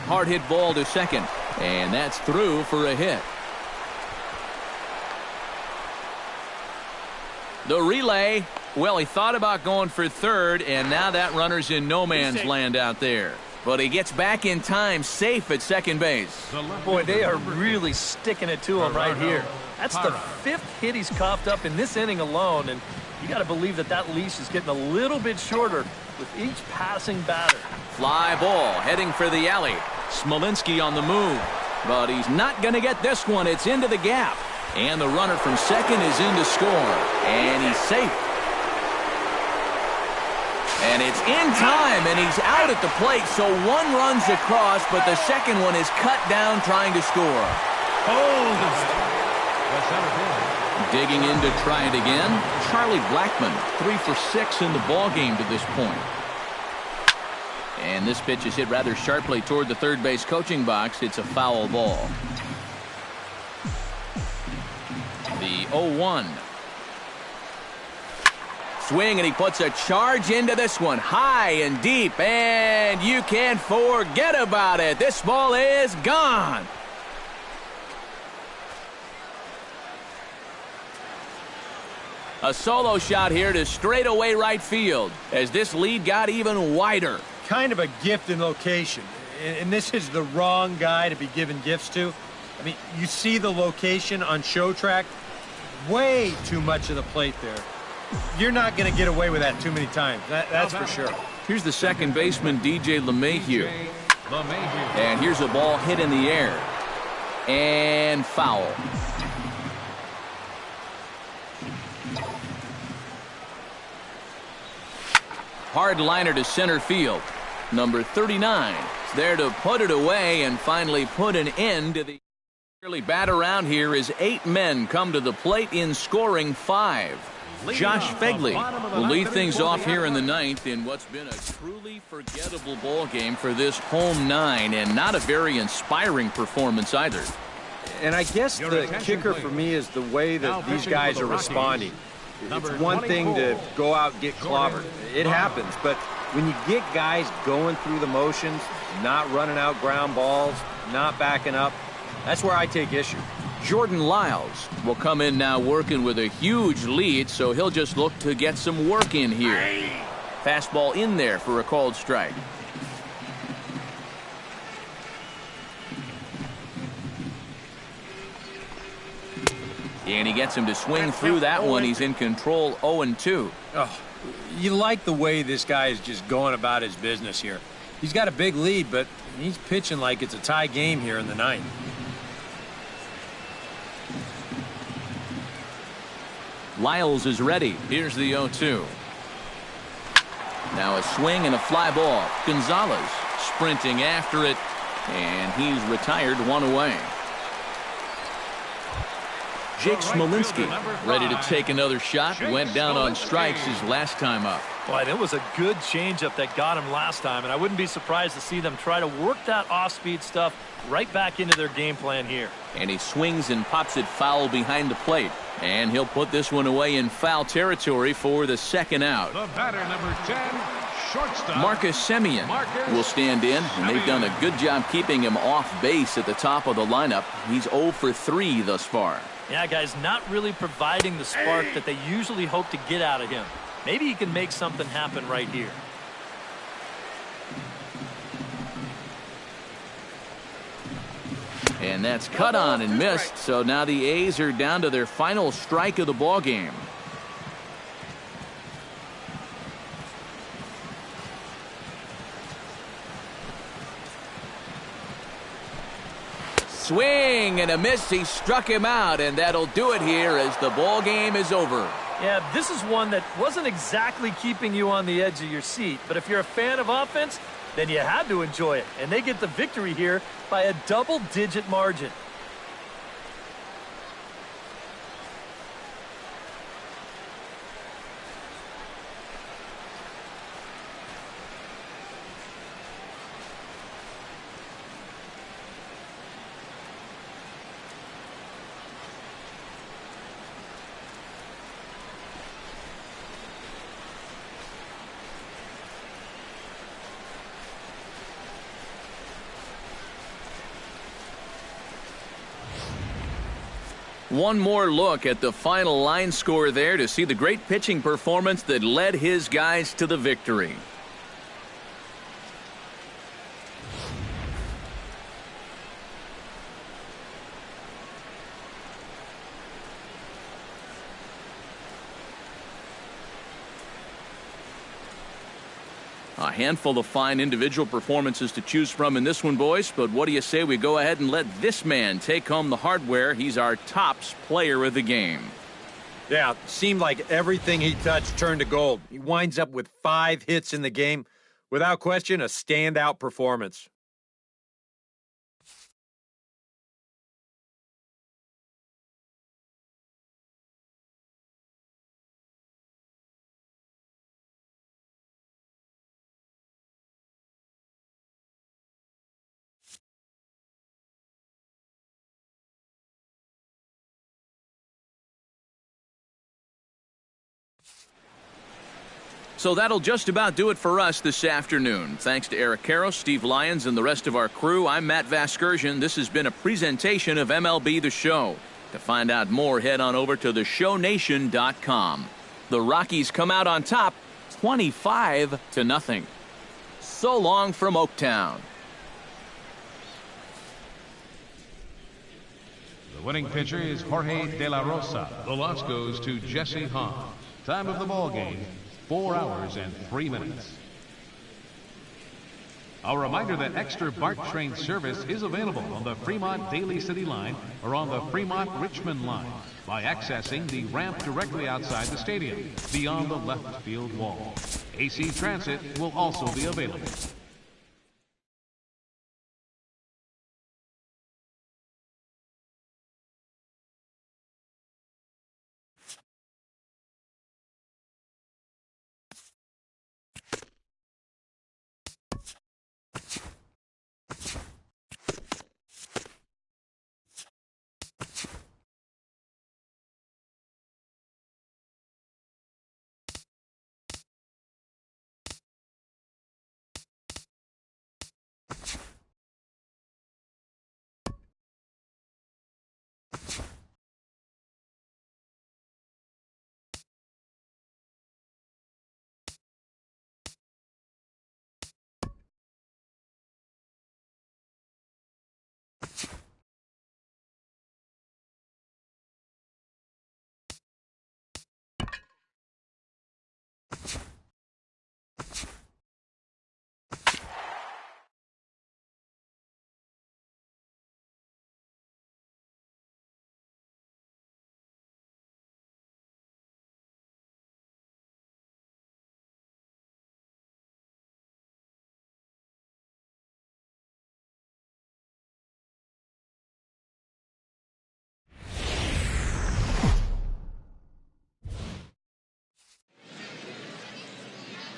A: Hard hit ball to second, and that's through for a hit. The relay, well, he thought about going for 3rd, and now that runner's in no man's land out there. But he gets back in time, safe at second base.
E: Boy, they are really sticking it to him right here. That's the 5th hit he's coughed up in this inning alone, and you got to believe that that leash is getting a little bit shorter with each passing batter.
A: Fly ball heading for the alley. Smolinski on the move, but he's not going to get this one. It's into the gap, and the runner from second is in to score, and he's safe. And it's in time, and he's out at the plate, so 1 run's across, but the second one is cut down trying to score. Digging in to try it again, Charlie Blackmon, 3 for 6 in the ball game to this point. And this pitch is hit rather sharply toward the third base coaching box. It's a foul ball. The 0-1. Swing, and he puts a charge into this one, high and deep, and you can't forget about it. This ball is gone. A solo shot here to straightaway right field as this lead got even wider.
D: Kind of a gift in location, and this is the wrong guy to be giving gifts to. I mean, you see the location on show track, way too much of the plate there. You're not going to get away with that too many times. That's for sure.
A: Here's the second baseman, DJ LeMahieu. And here's a ball hit in the air. And foul. Hard liner to center field. Number 39 is there to put it away and finally put an end to the early bat around here as 8 men come to the plate in scoring 5. Josh Fegley will lead things off here in the 9th in what's been a truly forgettable ball game for this home 9, and not a very inspiring performance either.
D: And I guess the kicker for me is the way that these guys are responding. It's one thing to go out and get clobbered. It happens, but when you get guys going through the motions, not running out ground balls, not backing up, that's where I take issue.
A: Jordan Lyles will come in now working with a huge lead, so he'll just look to get some work in here. Fastball in there for a called strike. And he gets him to swing through that one. He's in control, 0-2.
D: Oh, you like the way this guy is just going about his business here. He's got a big lead, but he's pitching like it's a tie game here in the 9th.
A: Lyles is ready. Here's the 0-2. Now a swing and a fly ball. Gonzalez sprinting after it, and he's retired, 1 away. Jake Smolinski ready to take another shot. Went down on strikes his last time up.
E: Boy, that was a good changeup that got him last time, and I wouldn't be surprised to see them try to work that off-speed stuff right back into their game plan here.
A: And he swings and pops it foul behind the plate. And he'll put this one away in foul territory for the second out.
C: The batter, number 10, shortstop
A: Marcus Semien will stand in, and they've done a good job keeping him off base at the top of the lineup. He's 0 for 3 thus far.
E: Yeah, guys, not really providing the spark that they usually hope to get out of him. Maybe he can make something happen right here.
A: And that's cut on and missed, so now the A's are down to their final strike of the ball game. Swing and a miss. He struck him out, and that'll do it here as the ball game is over.
E: Yeah, this is one that wasn't exactly keeping you on the edge of your seat, but if you're a fan of offense, then you had to enjoy it, and they get the victory here by a double-digit margin.
A: One more look at the final line score there to see the great pitching performance that led his guys to the victory. A handful of fine individual performances to choose from in this one, boys. But what do you say we go ahead and let this man take home the hardware? He's our tops player of the game.
B: Yeah, seemed like everything he touched turned to gold. He winds up with 5 hits in the game. Without question, a standout performance.
A: So that'll just about do it for us this afternoon. Thanks to Eric Karros, Steve Lyons, and the rest of our crew. I'm Matt Vasgersian. This has been a presentation of MLB The Show. To find out more, head on over to theshownation.com. The Rockies come out on top, 25-0. So long from Oaktown.
C: The winning pitcher is Jorge De La Rosa. The loss goes to Jesse Hahn. Time of the ball game, 4 hours and 3 minutes. A reminder that extra BART train service is available on the Fremont Daly City line or on the Fremont Richmond line by accessing the ramp directly outside the stadium beyond the left field wall. AC Transit will also be available.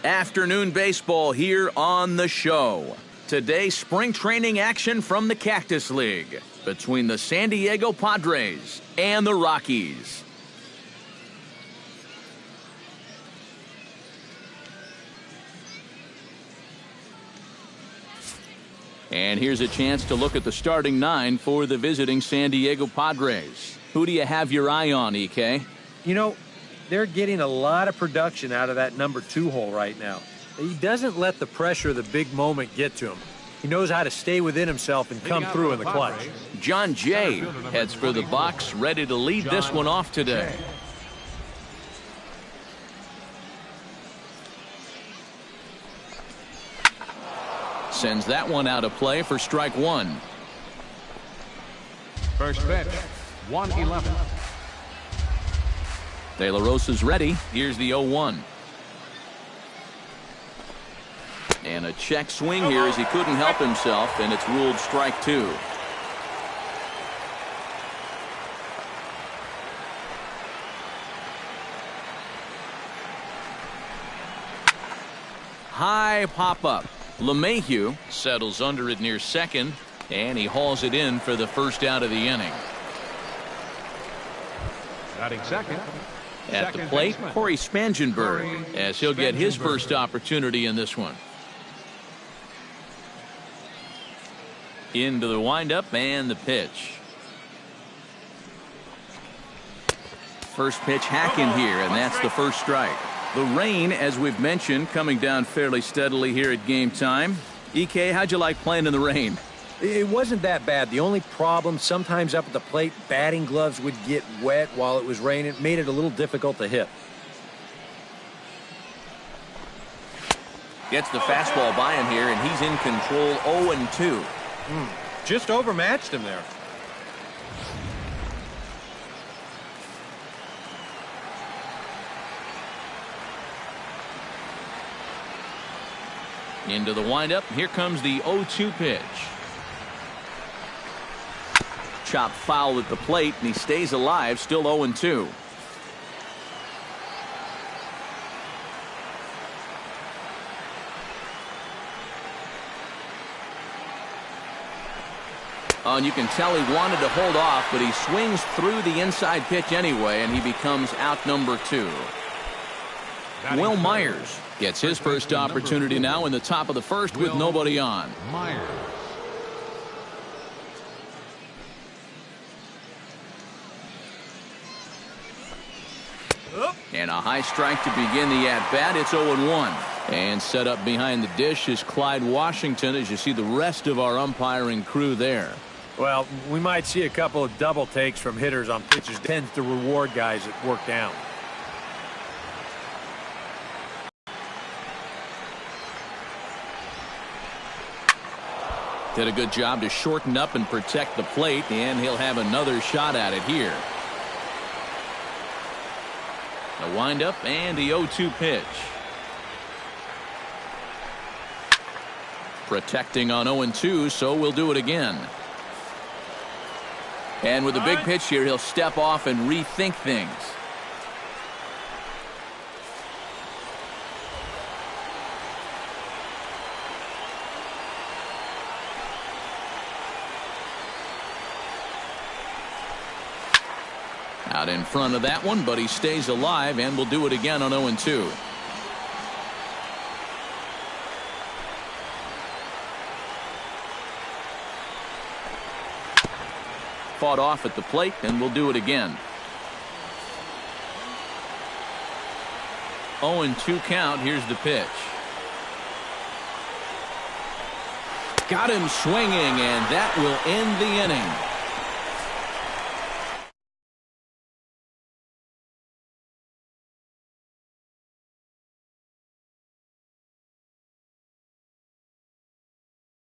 A: Afternoon baseball here on the show. Today, spring training action from the Cactus League between the San Diego Padres and the Rockies. And here's a chance to look at the starting nine for the visiting San Diego Padres. Who do you have your eye on, EK?
D: You know, they're getting a lot of production out of that number 2 hole right now. He doesn't let the pressure of the big moment get to him. He knows how to stay within himself and come through in the clutch.
A: John Jay heads for the box, ready to lead this one off today. Sends that one out of play for strike one.
C: First pitch, 1-11.
A: De La Rosa's ready. Here's the 0-1. And a check swing here as he couldn't help himself, and it's ruled strike two. High pop-up. LeMahieu settles under it near second, and he hauls it in for the first out of the inning.
C: Batting second.
A: At the plate, Corey Spangenberg, as he'll get his first opportunity in this one. Into the windup and the pitch. First pitch hacking here, and that's the first strike. The rain, as we've mentioned, coming down fairly steadily here at game time. EK, how'd you like playing in the rain?
D: It wasn't that bad. The only problem, sometimes up at the plate, batting gloves would get wet while it was raining. It made it a little difficult to hit.
A: Gets the fastball by him here, and he's in control. 0-2.
D: Just overmatched him there.
A: Into the windup. Here comes the 0-2 pitch. Chopped foul at the plate, and he stays alive, still 0-2. Oh, and you can tell he wanted to hold off, but he swings through the inside pitch anyway, and he becomes out number 2. Will Myers gets his first opportunity now in the top of the first with nobody on.
C: Myers.
A: And a high strike to begin the at-bat. It's 0-1. And set up behind the dish is Clyde Washington, as you see the rest of our umpiring crew there.
D: Well, we might see a couple of double takes from hitters on pitches. Tends to reward guys that work down.
A: Did a good job to shorten up and protect the plate, and he'll have another shot at it here. The windup and the 0-2 pitch. Protecting on 0-2, so we'll do it again. And with a big pitch here, he'll step off and rethink things. Out in front of that one, but he stays alive, and we'll do it again on 0-2. Fought off at the plate, and we'll do it again. 0-2 count. Here's the pitch. Got him swinging, and that will end the inning.